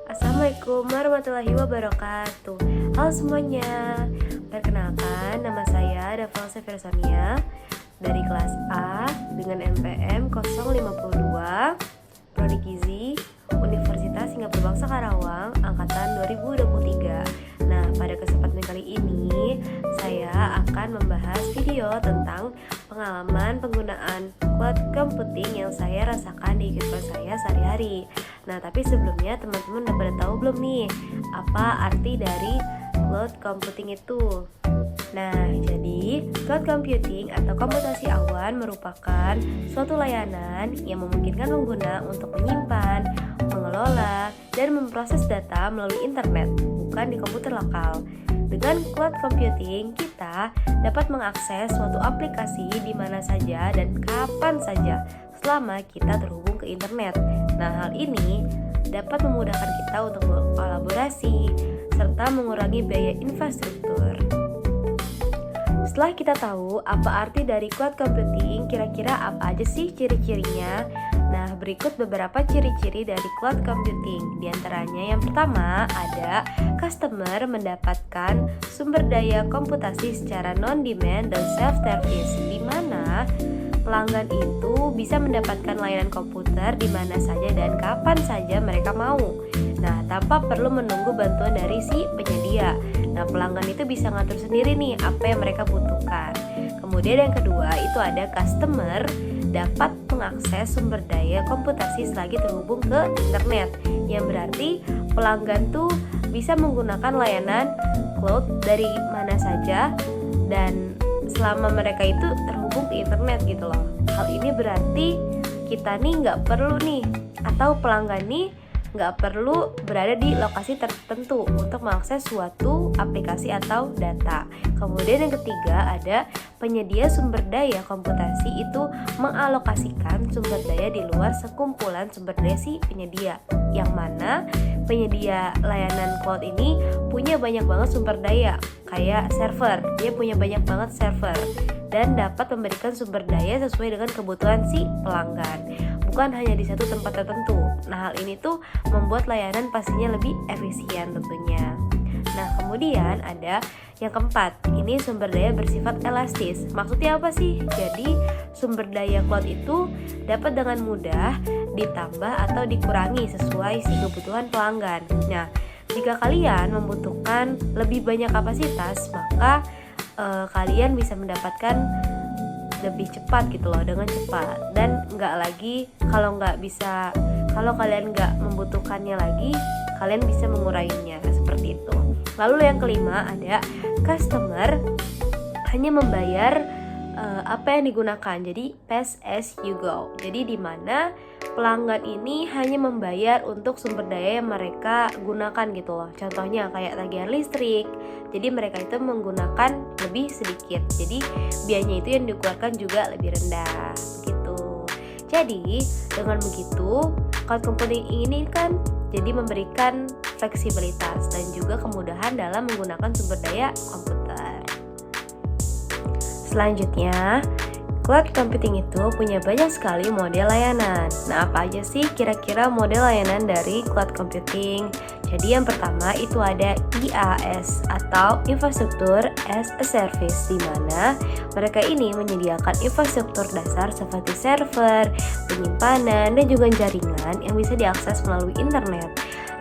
Assalamualaikum warahmatullahi wabarakatuh. Halo semuanya, perkenalkan nama saya Daval Seversania dari kelas A dengan NPM 052 Prodi Gizi Universitas Singapura Bangsa Karawang Angkatan 2023. Nah, pada kesempatan kali ini saya akan membahas video tentang pengalaman penggunaan cloud computing yang saya rasakan di kehidupan saya sehari-hari. Nah, tapi sebelumnya teman-teman udah pada tahu belum nih apa arti dari cloud computing itu? Nah, jadi cloud computing atau komputasi awan merupakan suatu layanan yang memungkinkan pengguna untuk menyimpan, mengelola, dan memproses data melalui internet, bukan di komputer lokal. Dengan cloud computing, kita dapat mengakses suatu aplikasi di mana saja dan kapan saja selama kita terhubung ke internet. Nah, hal ini dapat memudahkan kita untuk berkolaborasi serta mengurangi biaya infrastruktur. Setelah kita tahu apa arti dari cloud computing, kira-kira apa aja sih ciri-cirinya? Nah, berikut beberapa ciri-ciri dari cloud computing. Di antaranya yang pertama ada customer mendapatkan sumber daya komputasi secara non-demand dan self-service, di mana pelanggan itu bisa mendapatkan layanan komputer di mana saja dan kapan saja mereka mau. Nah, tanpa perlu menunggu bantuan dari si penyedia. Nah, pelanggan itu bisa ngatur sendiri nih apa yang mereka butuhkan. Kemudian yang kedua itu ada customer dapat mengakses sumber daya komputasi selagi terhubung ke internet, yang berarti pelanggan tuh bisa menggunakan layanan cloud dari mana saja dan selama mereka itu terhubung ke internet gitu loh. Hal ini berarti kita nih nggak perlu nih atau pelanggan nih nggak perlu berada di lokasi tertentu untuk mengakses suatu aplikasi atau data. Kemudian yang ketiga ada penyedia sumber daya komputasi itu mengalokasikan sumber daya di luar sekumpulan sumber daya si penyedia, yang mana penyedia layanan cloud ini punya banyak banget sumber daya kayak server, dia punya banyak banget server dan dapat memberikan sumber daya sesuai dengan kebutuhan si pelanggan, bukan hanya di satu tempat tertentu. Nah, hal ini tuh membuat layanan pastinya lebih efisien tentunya. Nah, kemudian ada yang keempat, ini sumber daya bersifat elastis. Maksudnya apa sih? Jadi, sumber daya cloud itu dapat dengan mudah ditambah atau dikurangi sesuai si kebutuhan pelanggan. Nah, jika kalian membutuhkan lebih banyak kapasitas, maka kalian bisa mendapatkan lebih cepat gitu loh, dengan cepat, dan nggak lagi kalau kalian nggak membutuhkannya lagi, kalian bisa menguranginya seperti itu. Lalu yang kelima ada customer hanya membayar apa yang digunakan, jadi pay as you go. Jadi di mana pelanggan ini hanya membayar untuk sumber daya yang mereka gunakan gitu loh. Contohnya kayak tagihan listrik, jadi mereka itu menggunakan lebih sedikit, jadi biayanya itu yang dikeluarkan juga lebih rendah gitu. Jadi dengan begitu cloud computing ini kan jadi memberikan fleksibilitas dan juga kemudahan dalam menggunakan sumber daya komputer. Selanjutnya, cloud computing itu punya banyak sekali model layanan. Nah, apa aja sih kira-kira model layanan dari cloud computing? Jadi yang pertama itu ada IaaS atau Infrastructure as a Service, di mana mereka ini menyediakan infrastruktur dasar seperti server, penyimpanan, dan juga jaringan yang bisa diakses melalui internet.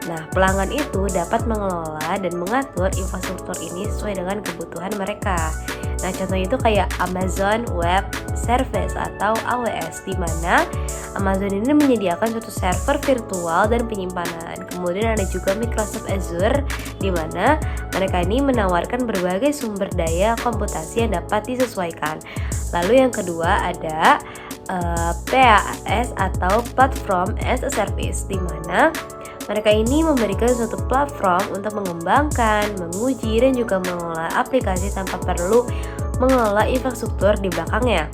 Nah, pelanggan itu dapat mengelola dan mengatur infrastruktur ini sesuai dengan kebutuhan mereka. Nah, contohnya itu kayak Amazon Web Service atau AWS, di mana Amazon ini menyediakan suatu server virtual dan penyimpanan. Kemudian ada juga Microsoft Azure, di mana mereka ini menawarkan berbagai sumber daya komputasi yang dapat disesuaikan. Lalu yang kedua ada PaaS atau Platform as a Service, di mana mereka ini memberikan suatu platform untuk mengembangkan, menguji, dan juga mengelola aplikasi tanpa perlu mengelola infrastruktur di belakangnya.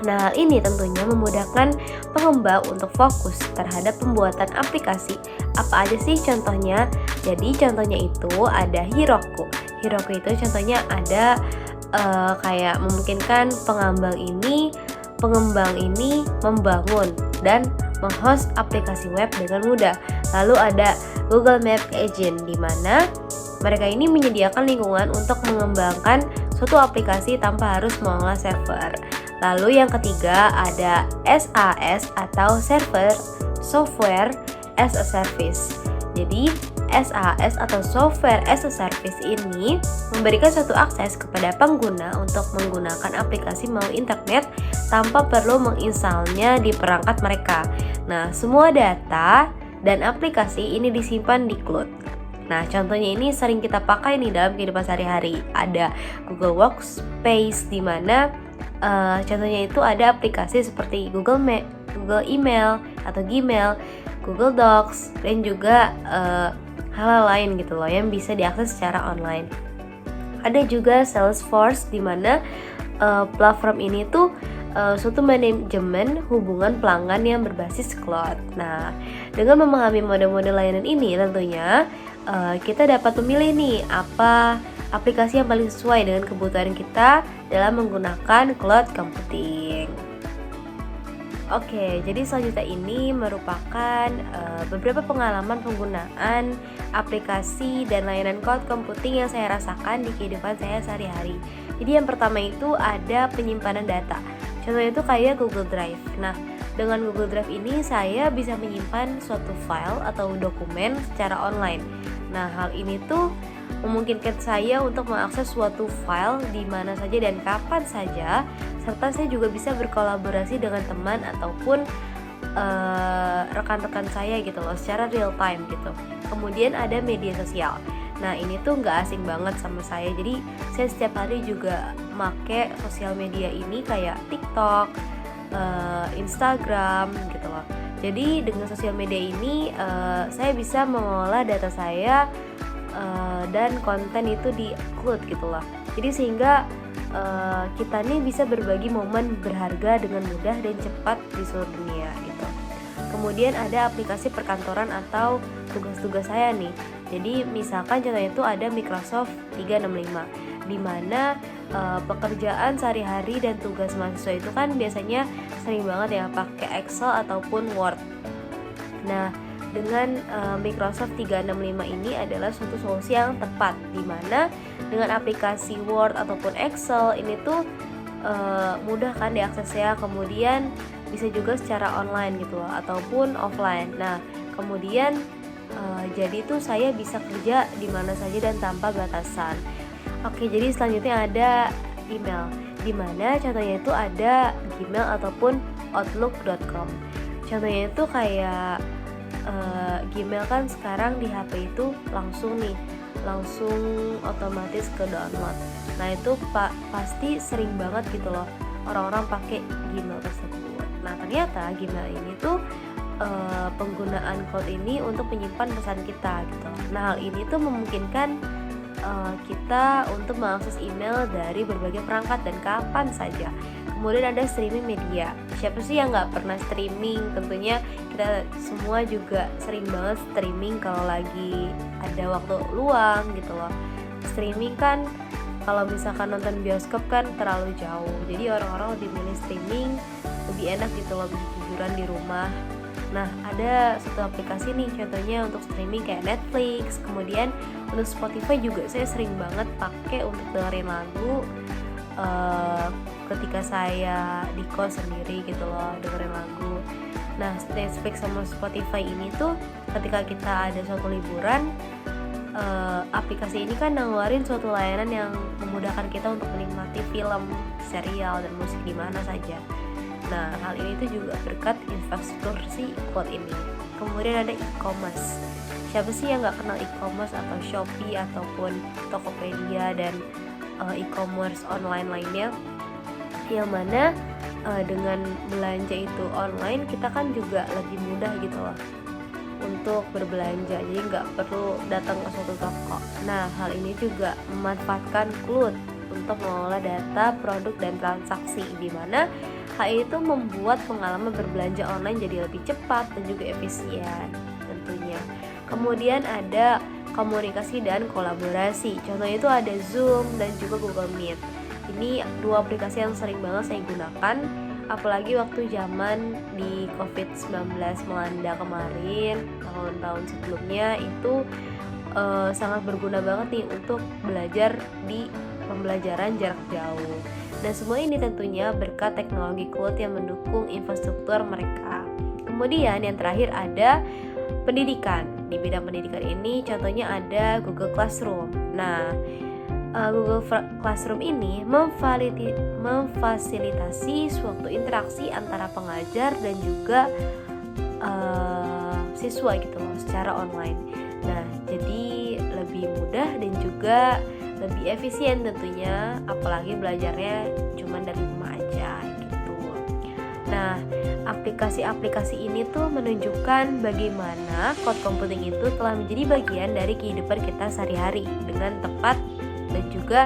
Nah, hal ini tentunya memudahkan pengembang untuk fokus terhadap pembuatan aplikasi. Apa aja sih contohnya? Jadi contohnya itu ada Heroku. Heroku itu contohnya ada kayak memungkinkan pengembang ini membangun dan menghost aplikasi web dengan mudah. Lalu ada Google Map Agent, di mana mereka ini menyediakan lingkungan untuk mengembangkan suatu aplikasi tanpa harus mengolah server. Lalu yang ketiga ada SaaS atau Software as a Service. Jadi SaaS atau Software as a Service ini memberikan suatu akses kepada pengguna untuk menggunakan aplikasi melalui internet tanpa perlu menginstalnya di perangkat mereka. Nah, semua data dan aplikasi ini disimpan di cloud. Nah, contohnya ini sering kita pakai nih dalam kehidupan sehari-hari. Ada Google Workspace, di mana contohnya itu ada aplikasi seperti Google Email atau Gmail, Google Docs, dan juga hal-hal lain gitu loh yang bisa diakses secara online. Ada juga Salesforce, di mana platform ini tuh suatu manajemen hubungan pelanggan yang berbasis cloud. Nah, dengan memahami mode-mode layanan ini tentunya kita dapat memilih nih apa aplikasi yang paling sesuai dengan kebutuhan kita dalam menggunakan cloud computing. Oke, jadi selanjutnya ini merupakan beberapa pengalaman penggunaan aplikasi dan layanan cloud computing yang saya rasakan di kehidupan saya sehari-hari. Jadi yang pertama itu ada penyimpanan data. Contohnya itu kayak Google Drive. Nah, dengan Google Drive ini saya bisa menyimpan suatu file atau dokumen secara online. Nah, hal ini tuh memungkinkan saya untuk mengakses suatu file di mana saja dan kapan saja, serta saya juga bisa berkolaborasi dengan teman ataupun rekan-rekan saya gitu loh, secara real time gitu. Kemudian ada media sosial. Nah, ini tuh nggak asing banget sama saya. Jadi saya setiap hari juga make sosial media ini kayak TikTok, Instagram gitu loh. Jadi dengan sosial media ini saya bisa mengolah data saya dan konten itu di cloud gitu loh. Jadi sehingga kita nih bisa berbagi momen berharga dengan mudah dan cepat di seluruh dunia gitu. Kemudian ada aplikasi perkantoran atau tugas-tugas saya nih. Jadi misalkan contohnya itu ada Microsoft 365, di mana pekerjaan sehari-hari dan tugas mahasiswa itu kan biasanya sering banget ya pakai Excel ataupun Word. Nah, dengan Microsoft 365 ini adalah suatu solusi yang tepat, di mana dengan aplikasi Word ataupun Excel ini tuh mudah kan diaksesnya, kemudian bisa juga secara online gitu loh ataupun offline. Nah, kemudian jadi tuh saya bisa kerja di mana saja dan tanpa batasan. Oke, jadi selanjutnya ada email, di mana contohnya itu ada Gmail ataupun Outlook.com. Contohnya itu kayak Gmail kan sekarang di HP itu langsung otomatis ke download. Nah, itu pasti sering banget gitu loh orang-orang pakai Gmail tersebut. Nah, ternyata Gmail ini tuh penggunaan cloud ini untuk menyimpan pesan kita gitu. Nah, hal ini tuh memungkinkan kita untuk mengakses email dari berbagai perangkat dan kapan saja. Kemudian ada streaming media. Siapa sih yang nggak pernah streaming? Tentunya kita semua juga sering banget streaming kalau lagi ada waktu luang gitu loh. Streaming kan kalau misalkan nonton bioskop kan terlalu jauh. Jadi orang-orang lebih milih streaming, lebih enak gitu loh, bisa tiduran di rumah. Nah, ada satu aplikasi nih contohnya untuk streaming kayak Netflix. Kemudian untuk Spotify juga saya sering banget pakai untuk dengerin lagu ketika saya di kos sendiri gitu loh, dengerin lagu. Nah, Netflix sama Spotify ini tuh ketika kita ada suatu liburan, aplikasi ini kan nawarin suatu layanan yang memudahkan kita untuk menikmati film, serial, dan musik di mana saja. Nah, hal ini tuh juga berkat infrastruktur si cloud ini. Kemudian ada e-commerce. Siapa sih yang nggak kenal e-commerce atau Shopee ataupun Tokopedia dan e-commerce online lainnya, yang mana dengan belanja itu online kita kan juga lebih mudah gitu loh untuk berbelanja, jadi nggak perlu datang ke suatu toko. Nah, hal ini juga memanfaatkan cloud untuk mengolah data, produk, dan transaksi, di mana hal itu membuat pengalaman berbelanja online jadi lebih cepat dan juga efisien tentunya. Kemudian ada komunikasi dan kolaborasi. Contohnya itu ada Zoom dan juga Google Meet. Ini dua aplikasi yang sering banget saya gunakan apalagi waktu zaman di COVID-19 melanda kemarin, tahun-tahun sebelumnya itu sangat berguna banget nih untuk belajar di pembelajaran jarak jauh. Dan semua ini tentunya berkat teknologi cloud yang mendukung infrastruktur mereka. Kemudian yang terakhir ada pendidikan. Di bidang pendidikan ini contohnya ada Google Classroom. Nah, Google Classroom ini memfasilitasi suatu interaksi antara pengajar dan juga siswa gitu loh secara online. Nah, jadi lebih mudah dan juga lebih efisien tentunya, apalagi belajarnya cuma dari rumah aja gitu. Nah, aplikasi-aplikasi ini tuh menunjukkan bagaimana cloud computing itu telah menjadi bagian dari kehidupan kita sehari-hari dengan tepat dan juga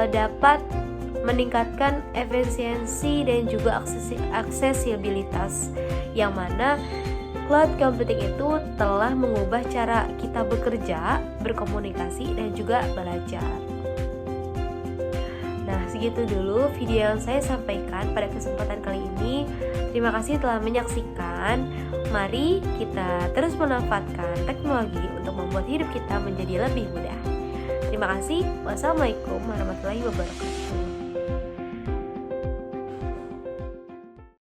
dapat meningkatkan efisiensi dan juga aksesibilitas, yang mana cloud computing itu telah mengubah cara kita bekerja, berkomunikasi, dan juga belajar. Nah, segitu dulu video yang saya sampaikan pada kesempatan kali ini. Terima kasih telah menyaksikan. Mari kita terus memanfaatkan teknologi untuk membuat hidup kita menjadi lebih mudah. Terima kasih. Wassalamualaikum warahmatullahi wabarakatuh.